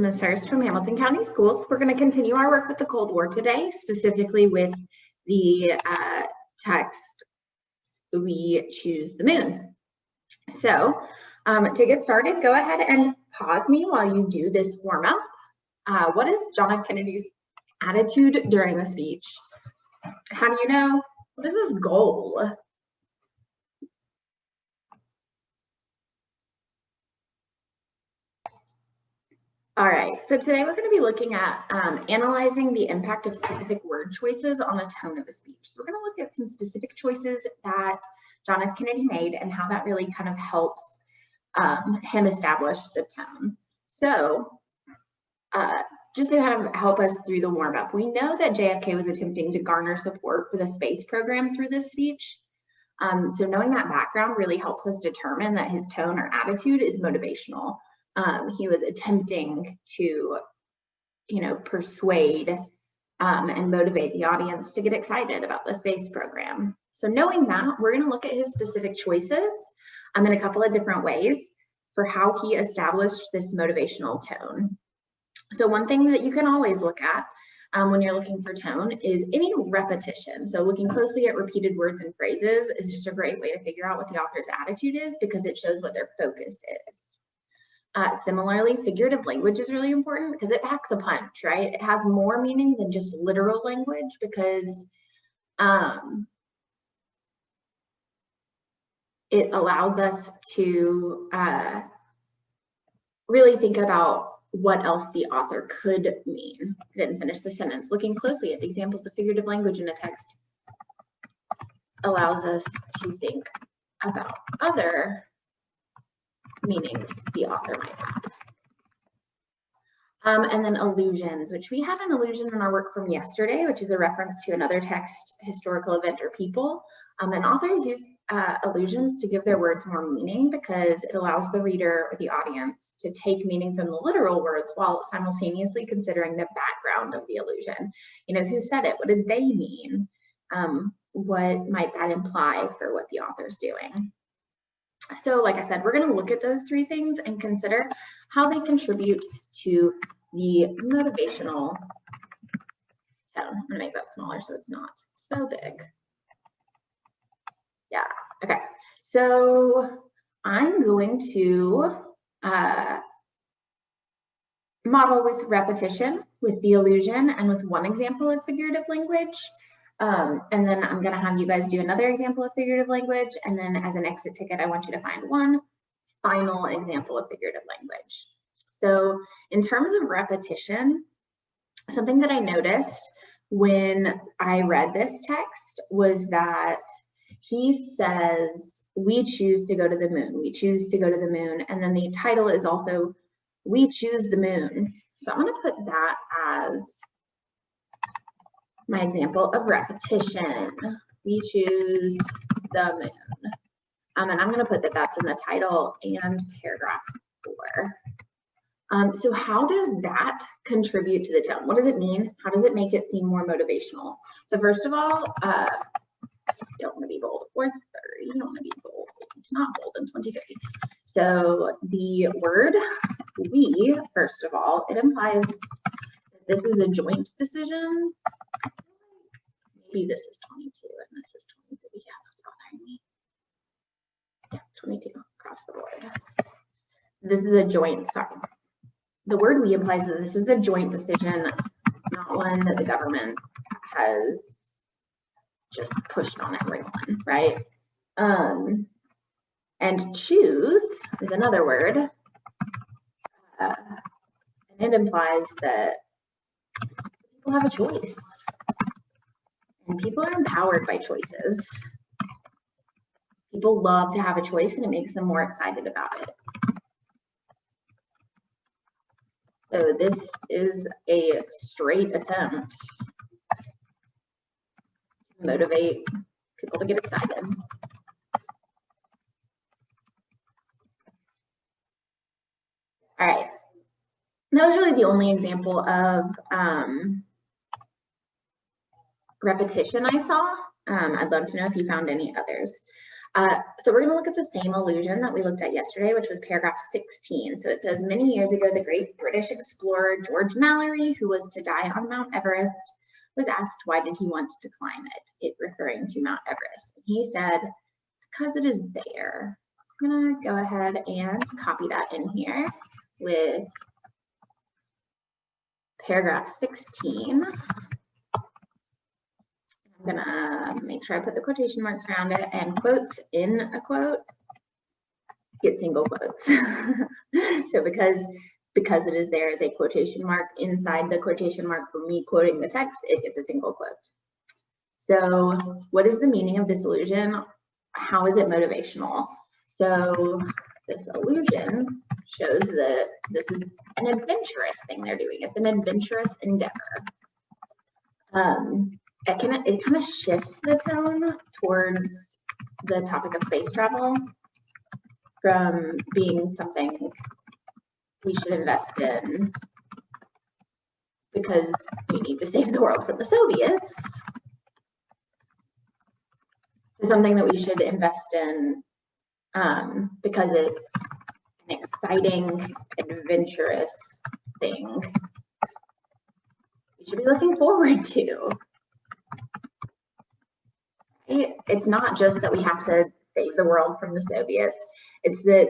Ms. Hurst from Hamilton County Schools. We're going to continue our work with the Cold War today, specifically with the text, "We Choose the Moon." So to get started, go ahead and pause me while you do this warm up. What is John F. Kennedy's attitude during the speech? How do you know? What is his goal? All right, so today we're going to be looking at analyzing the impact of specific word choices on the tone of a speech. So we're going to look at some specific choices that John F. Kennedy made and how that really kind of helps him establish the tone. So just to kind of help us through the warm up, we know that JFK was attempting to garner support for the space program through this speech. So knowing that background really helps us determine that his tone or attitude is motivational. He was attempting to, persuade and motivate the audience to get excited about the space program. So knowing that, we're going to look at his specific choices in a couple of different ways for how he established this motivational tone. So one thing that you can always look at when you're looking for tone is any repetition. So looking closely at repeated words and phrases is just a great way to figure out what the author's attitude is because it shows what their focus is. Similarly, figurative language is really important because it packs a punch, right? It has more meaning than just literal language because it allows us to really think about what else the author could mean. I didn't finish the sentence. Looking closely at the examples of figurative language in a text allows us to think about other meanings the author might have. And then allusions, which we had an allusion in our work from yesterday, which is a reference to another text, historical event, or people. And authors use allusions to give their words more meaning because it allows the reader or the audience to take meaning from the literal words while simultaneously considering the background of the allusion. Who said it? What did they mean? What might that imply for what the author's doing? So like I said, we're going to look at those three things and consider how they contribute to the motivational tone. I'm going to make that smaller so it's not so big. Yeah, okay. So I'm going to model with repetition, with the allusion, and with one example of figurative language. And then I'm going to have you guys do another example of figurative language. And then as an exit ticket, I want you to find one final example of figurative language. So in terms of repetition, something that I noticed when I read this text was that he says, "We choose to go to the moon. We choose to go to the moon." And then the title is also, "We choose the moon." So I'm going to put that as my example of repetition. We choose the moon. And I'm going to put that that's in the title and paragraph 4. So how does that contribute to the tone? What does it mean? How does it make it seem more motivational? So first of all, don't want to be bold. Or 30, you want to be bold. It's not bold in 2030. So the word we, first of all, it implies that this is a joint decision. Maybe this is 22 and this is 23. Yeah, that's bothering me. Yeah, 22 across the board. This is a joint, sorry. The word we implies that this is a joint decision, not one that the government has just pushed on everyone, right? And choose is another word. And it implies that people have a choice. And people are empowered by choices. People love to have a choice and it makes them more excited about it. So this is a straight attempt to motivate people to get excited. All right. That was really the only example of repetition I saw. I'd love to know if you found any others. So we're going to look at the same illusion that we looked at yesterday, which was paragraph 16. So it says, many years ago, the great British explorer George Mallory, who was to die on Mount Everest, was asked why did he want to climb it, referring to Mount Everest. And he said, because it is there. I'm going to go ahead and copy that in here with paragraph 16. I'm gonna make sure I put the quotation marks around it, and quotes in a quote get single quotes. So because it is there as a quotation mark inside the quotation mark for me quoting the text, it gets a single quote. So what is the meaning of this illusion? How is it motivational? So this illusion shows that this is an adventurous thing they're doing. It's an adventurous endeavor. It kind of shifts the tone towards the topic of space travel from being something we should invest in because we need to save the world from the Soviets to something that we should invest in because it's an exciting, adventurous thing we should be looking forward to. It's not just that we have to save the world from the Soviets, it's that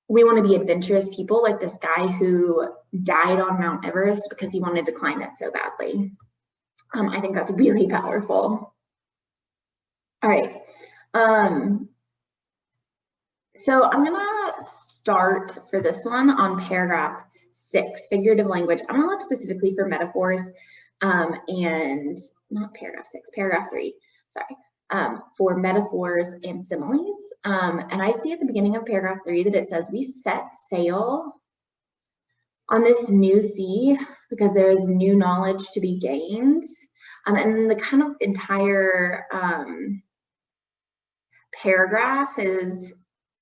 we want to be adventurous people, like this guy who died on Mount Everest because he wanted to climb it so badly. I think that's really powerful. All right. So I'm gonna start for this one on paragraph 6, figurative language. I'm gonna look specifically for metaphors and not paragraph 6, paragraph 3, sorry, for metaphors and similes. And I see at the beginning of paragraph 3 that it says, we set sail on this new sea because there is new knowledge to be gained. And the kind of entire paragraph is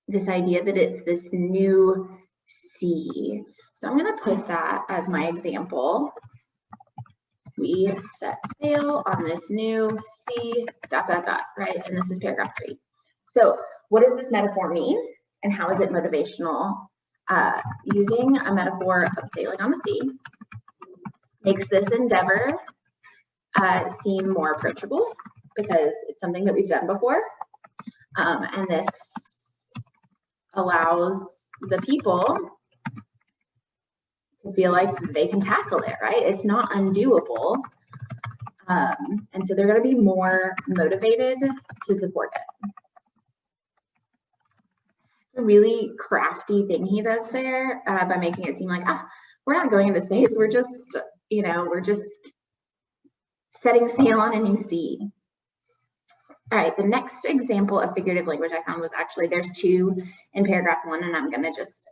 this idea that it's this new sea. So I'm going to put that as my example. We set sail on this new sea, ... right? And this is paragraph 3. So what does this metaphor mean and how is it motivational? Using a metaphor of sailing on the sea makes this endeavor seem more approachable because it's something that we've done before. And this allows the people to feel like they can tackle it, right? It's not undoable. And so they're going to be more motivated to support it. It's a really crafty thing he does there by making it seem like, we're not going into space. We're just, we're just setting sail on a new sea. All right, the next example of figurative language I found was actually, there's 2 in paragraph 1, and I'm going to just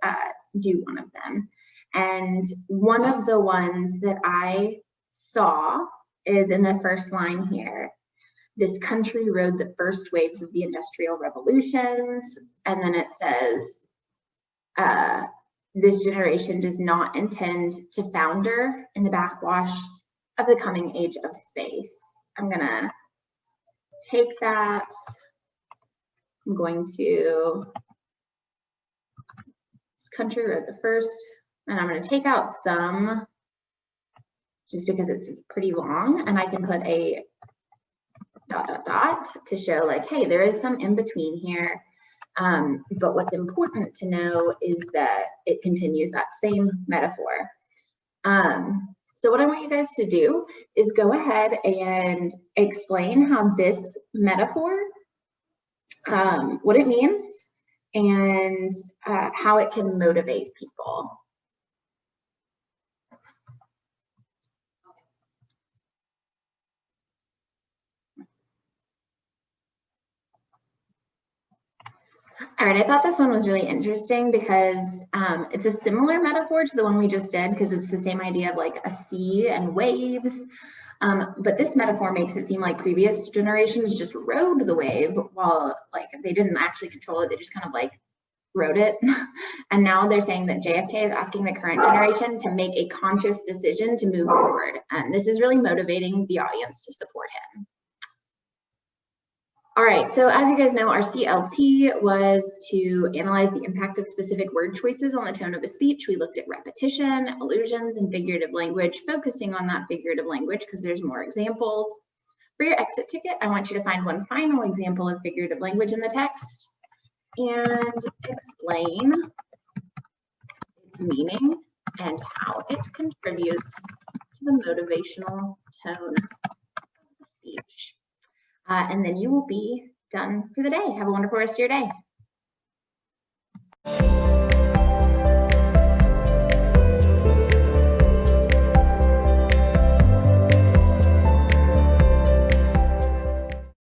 do one of them. And one of the ones that I saw is in the first line here. This country rode the first waves of the industrial revolutions. And then it says, this generation does not intend to founder in the backwash of the coming age of space. I'm going to take that. I'm going to, this country rode the first, and I'm going to take out some just because it's pretty long, and I can put a ... to show like, hey, there is some in between here. But what's important to know is that it continues that same metaphor. So what I want you guys to do is go ahead and explain how this metaphor, what it means, and how it can motivate people. All right, I thought this one was really interesting because it's a similar metaphor to the one we just did because it's the same idea of like a sea and waves. But this metaphor makes it seem like previous generations just rode the wave while like they didn't actually control it. They just kind of like rode it. And now they're saying that JFK is asking the current generation to make a conscious decision to move forward. And this is really motivating the audience to support him. All right, so as you guys know, our CLT was to analyze the impact of specific word choices on the tone of a speech. We looked at repetition, allusions, and figurative language, focusing on that figurative language because there's more examples. For your exit ticket, I want you to find one final example of figurative language in the text and explain its meaning and how it contributes to the motivational tone of the speech. And then you will be done for the day. Have a wonderful rest of your day.